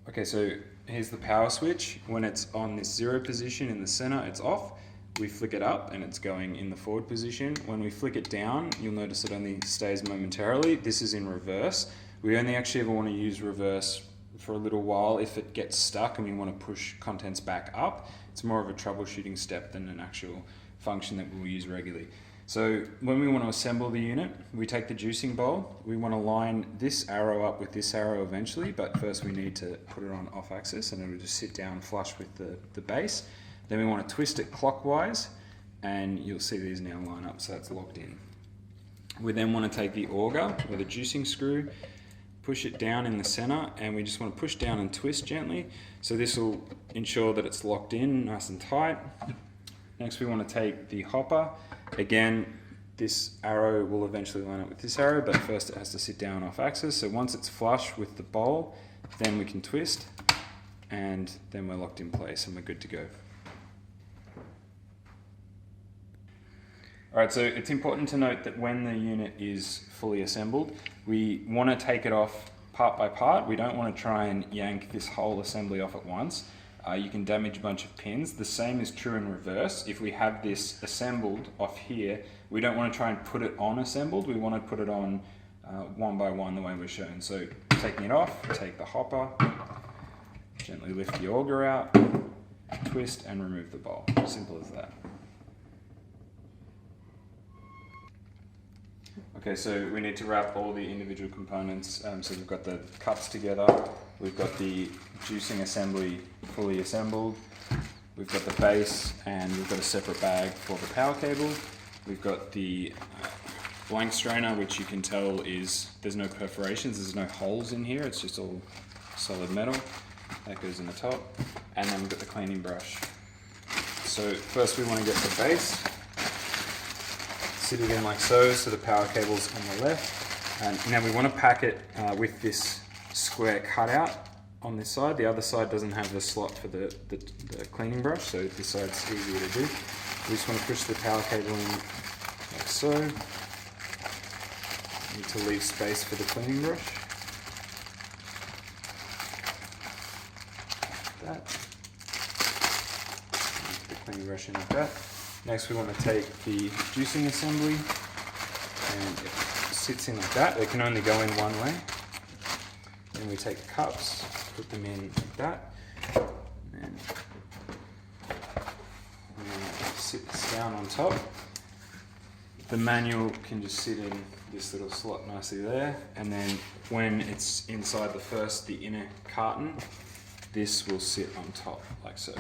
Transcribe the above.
Okay, so here's the power switch. When it's on this 0 position in the center, it's off. We flick it up and it's going in the forward position. When we flick it down, you'll notice it only stays momentarily. This is in reverse. We only actually ever want to use reverse for a little while if it gets stuck and we want to push contents back up. It's more of a troubleshooting step than an actual function that we'll use regularly. So when we want to assemble the unit, we take the juicing bowl. We want to line this arrow up with this arrow eventually, but first we need to put it on off axis and it'll just sit down flush with the base. Then we want to twist it clockwise and you'll see these now line up, so that's locked in. We then want to take the auger or the juicing screw, push it down in the center, and we just want to push down and twist gently. So this will ensure that it's locked in nice and tight. Next we want to take the hopper. Again, this arrow will eventually line up with this arrow, but first it has to sit down off axis. So once it's flush with the bowl, then we can twist, and then we're locked in place and we're good to go. Alright, so it's important to note that when the unit is fully assembled, we want to take it off part by part. We don't want to try and yank this whole assembly off at once. You can damage a bunch of pins. The same is true in reverse. If we have this assembled off here, we don't want to try and put it on assembled. We want to put it on one by one the way we're shown. So taking it off, take the hopper, gently lift the auger out, twist and remove the bowl. Simple as that. Okay, so we need to wrap all the individual components. So we've got the cups together, we've got the juicing assembly fully assembled, we've got the base, and we've got a separate bag for the power cable. We've got the blank strainer, which you can tell is, there's no perforations, there's no holes in here, it's just all solid metal. That goes in the top. And then we've got the cleaning brush. So first we want to get the base. Sit it in like so the power cable's on the left. And now we want to pack it with this square cutout on this side. The other side doesn't have the slot for the cleaning brush, so this side's easier to do. We just want to push the power cable in like so. Need to leave space for the cleaning brush. Like that. Put the cleaning brush in like that. Next we want to take the juicing assembly, and it sits in like that. It can only go in one way. Then we take the cups, put them in like that, and sit this down on top. The manual can just sit in this little slot nicely there, and then when it's inside the inner carton, this will sit on top like so.